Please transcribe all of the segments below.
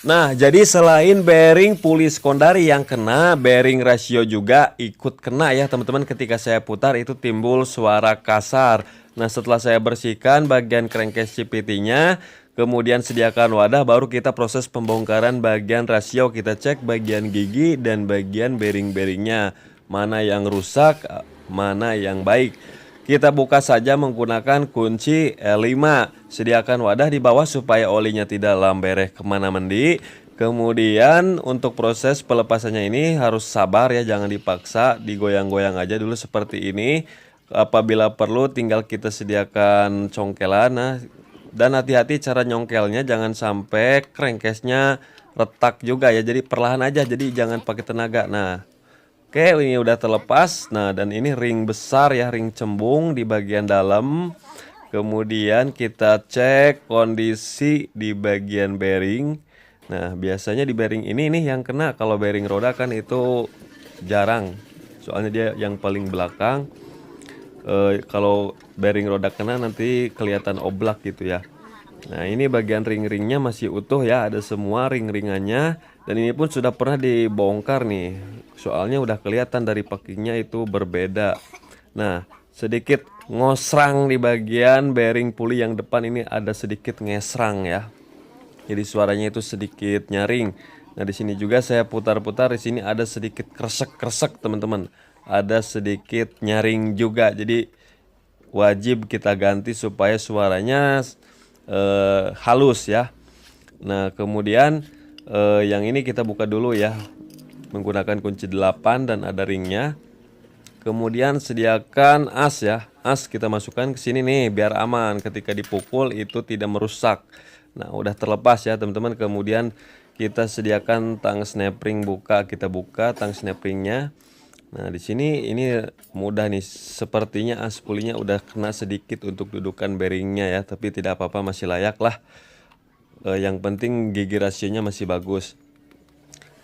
Nah, jadi selain bearing puli sekondari yang kena, bearing rasio juga ikut kena ya teman-teman. Ketika saya putar itu timbul suara kasar. Nah, setelah saya bersihkan bagian crankcase CVT-nya, kemudian sediakan wadah, baru kita proses pembongkaran bagian rasio. Kita cek bagian gigi dan bagian bearing-bearingnya, mana yang rusak, mana yang baik. Kita buka saja menggunakan kunci L5. Sediakan wadah di bawah supaya olinya tidak lambereh kemana mandi. Kemudian untuk proses pelepasannya ini harus sabar ya, jangan dipaksa, digoyang-goyang aja dulu seperti ini. Apabila perlu tinggal kita sediakan congkelan. Nah, dan hati-hati cara nyongkelnya, jangan sampai crankcase-nya retak juga ya. Jadi perlahan aja, jadi jangan pakai tenaga. Nah, oke, ini udah terlepas. Nah, dan ini ring besar ya, ring cembung di bagian dalam. Kemudian kita cek kondisi di bagian bearing. Nah, biasanya di bearing ini nih yang kena. Kalau bearing roda kan itu jarang. Soalnya dia yang paling belakang. Kalau bearing roda kena nanti kelihatan oblak gitu ya. Nah, ini bagian ring-ringnya masih utuh ya, ada semua ring-ringannya. Dan ini pun sudah pernah dibongkar nih. Soalnya udah kelihatan dari packingnya itu berbeda. Nah, sedikit ngosrang di bagian bearing puli yang depan ini, ada sedikit ngesrang ya. Jadi suaranya itu sedikit nyaring. Nah, di sini juga saya putar-putar, di sini ada sedikit kresek-kresek teman-teman. Ada sedikit nyaring juga. Jadi wajib kita ganti supaya suaranya halus ya. Nah, kemudian yang ini kita buka dulu ya menggunakan kunci 8 dan ada ringnya. Kemudian sediakan as ya. As kita masukkan ke sini nih biar aman ketika dipukul itu tidak merusak. Nah, udah terlepas ya teman-teman. Kemudian kita sediakan tang snap ring, kita buka tang snap ringnya. Nah, di sini ini mudah nih. Sepertinya as pulinya udah kena sedikit untuk dudukan bearingnya ya, tapi tidak apa-apa, masih layak lah. Yang penting gigi rasionya masih bagus.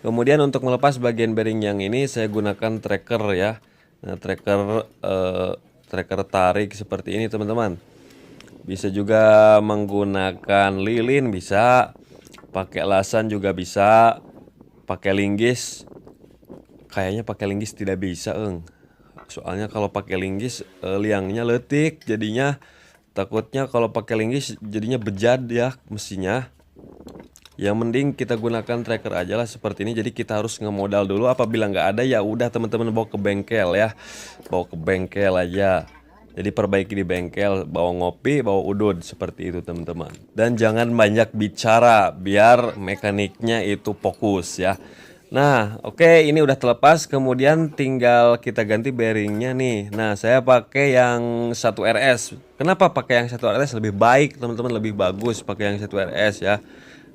Kemudian untuk melepas bagian bearing yang ini saya gunakan tracker ya. Nah, tracker tarik seperti ini teman-teman. Bisa juga menggunakan lilin, bisa pakai lasan juga bisa, pakai linggis. Kayaknya pakai linggis tidak bisa, soalnya kalau pakai linggis liangnya letik, jadinya takutnya kalau pakai linggis jadinya bejat ya mesinnya. Yang mending kita gunakan tracker aja lah seperti ini. Jadi kita harus ngemodal dulu, apabila nggak ada ya udah teman-teman bawa ke bengkel ya, bawa ke bengkel aja. Jadi perbaiki di bengkel, bawa ngopi, bawa udud seperti itu teman-teman. Dan jangan banyak bicara biar mekaniknya itu fokus ya. Nah, oke, ini udah terlepas. Kemudian tinggal kita ganti bearingnya nih. Nah, saya pakai yang 1RS. Kenapa pakai yang 1RS? Lebih baik teman-teman, lebih bagus pakai yang 1RS ya.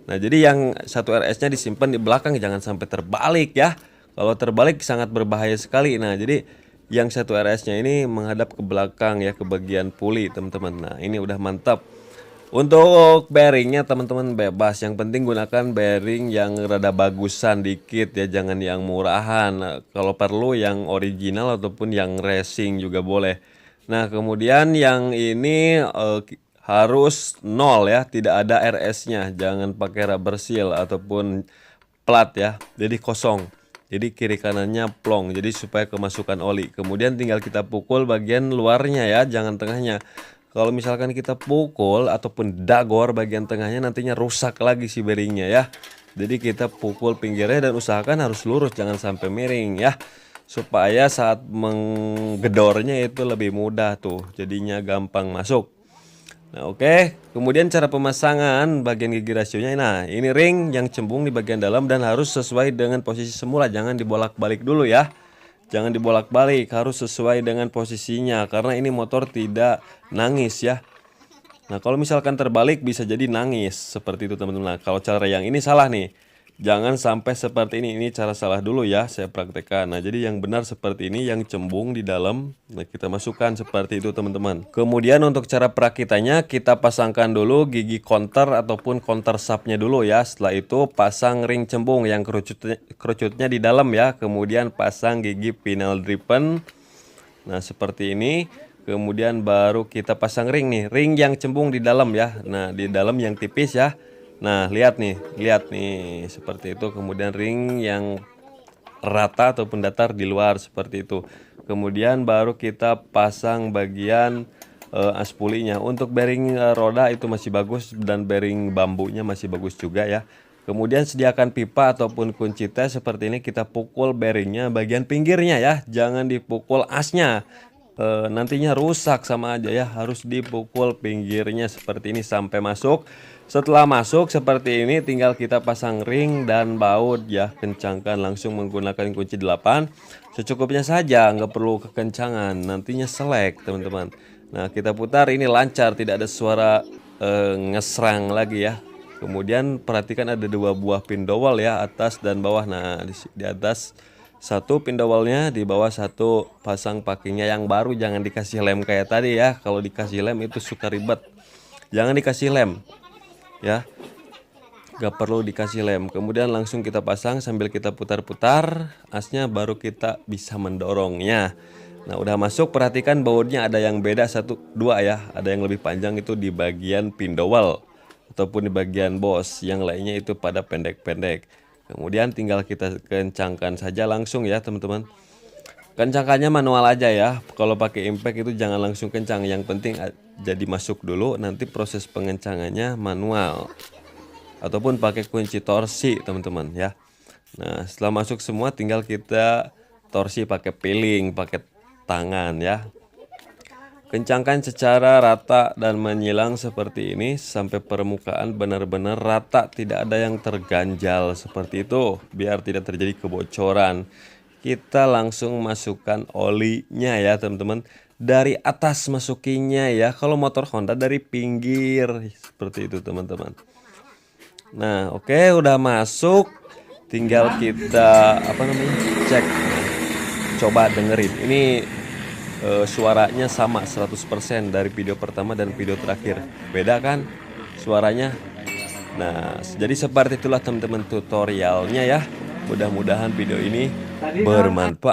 Nah, jadi yang 1RS-nya disimpan di belakang, jangan sampai terbalik ya. Kalau terbalik sangat berbahaya sekali. Nah, jadi yang 1RS-nya ini menghadap ke belakang ya, ke bagian puli teman-teman. Nah, ini udah mantap. Untuk bearingnya teman-teman bebas, yang penting gunakan bearing yang rada bagusan dikit ya, jangan yang murahan. Nah, kalau perlu yang original ataupun yang racing juga boleh. Nah, kemudian yang ini harus nol ya, tidak ada RS-nya, jangan pakai rubber seal ataupun plat ya, jadi kosong. Jadi kiri kanannya plong, jadi supaya kemasukan oli. Kemudian tinggal kita pukul bagian luarnya ya, jangan tengahnya. Kalau misalkan kita pukul ataupun dagor bagian tengahnya, nantinya rusak lagi si bearingnya ya. Jadi kita pukul pinggirnya dan usahakan harus lurus, jangan sampai miring ya. Supaya saat menggedornya itu lebih mudah tuh, jadinya gampang masuk. Nah, oke. Kemudian cara pemasangan bagian gigi rasionya. Nah, ini ring yang cembung di bagian dalam dan harus sesuai dengan posisi semula, jangan dibolak-balik dulu ya. Jangan dibolak-balik, harus sesuai dengan posisinya karena ini motor tidak nangis ya. Nah, kalau misalkan terbalik bisa jadi nangis seperti itu teman-teman. Nah, kalau cara yang ini salah nih. Jangan sampai seperti ini. Ini cara salah dulu ya, saya praktekkan. Nah, jadi yang benar seperti ini, yang cembung di dalam. Nah, kita masukkan seperti itu teman-teman. Kemudian untuk cara perakitannya, kita pasangkan dulu gigi counter ataupun counter subnya dulu ya. Setelah itu pasang ring cembung yang kerucutnya di dalam ya. Kemudian pasang gigi final driven. Nah, seperti ini. Kemudian baru kita pasang ring nih, ring yang cembung di dalam ya. Nah, di dalam yang tipis ya. Nah, lihat nih seperti itu. Kemudian ring yang rata ataupun datar di luar seperti itu. Kemudian baru kita pasang bagian aspulinya. Untuk bearing roda itu masih bagus dan bearing bambunya masih bagus juga ya. Kemudian sediakan pipa ataupun kunci tes seperti ini, kita pukul bearingnya bagian pinggirnya ya. Jangan dipukul asnya. Nantinya rusak sama aja ya, harus dipukul pinggirnya seperti ini sampai masuk. Setelah masuk seperti ini tinggal kita pasang ring dan baut ya, kencangkan langsung menggunakan kunci 8 secukupnya saja, nggak perlu kekencangan, nantinya selek teman-teman. Nah kita putar, ini lancar, tidak ada suara ngesrang lagi ya. Kemudian perhatikan ada 2 buah pin dowel ya, atas dan bawah. Nah di atas 1 pin dowelnya, di bawah 1 pasang packingnya yang baru. Jangan dikasih lem kayak tadi ya, kalau dikasih lem itu suka ribet. Jangan dikasih lem ya, gak perlu dikasih lem. Kemudian langsung kita pasang sambil kita putar-putar asnya, baru kita bisa mendorongnya. Nah udah masuk, perhatikan bautnya ada yang beda 1, 2 ya, ada yang lebih panjang itu di bagian pin dowel ataupun di bagian bos, yang lainnya itu pada pendek-pendek. Kemudian tinggal kita kencangkan saja langsung ya teman-teman. Kencangkannya manual aja ya. Kalau pakai impact itu jangan langsung kencang. Yang penting jadi masuk dulu, nanti proses pengencangannya manual ataupun pakai kunci torsi teman-teman ya. Nah setelah masuk semua tinggal kita torsi pakai piling, pakai tangan ya. Kencangkan secara rata dan menyilang seperti ini sampai permukaan benar-benar rata, tidak ada yang terganjal seperti itu, biar tidak terjadi kebocoran. Kita langsung masukkan olinya ya teman-teman, dari atas masukinya ya, kalau motor Honda dari pinggir seperti itu teman-teman. Nah oke, udah masuk, tinggal kita cek. Coba dengerin ini. Suaranya sama 100% dari video pertama dan video terakhir, beda kan suaranya. Nah jadi seperti itulah teman-teman tutorialnya ya. Mudah-mudahan video ini bermanfaat.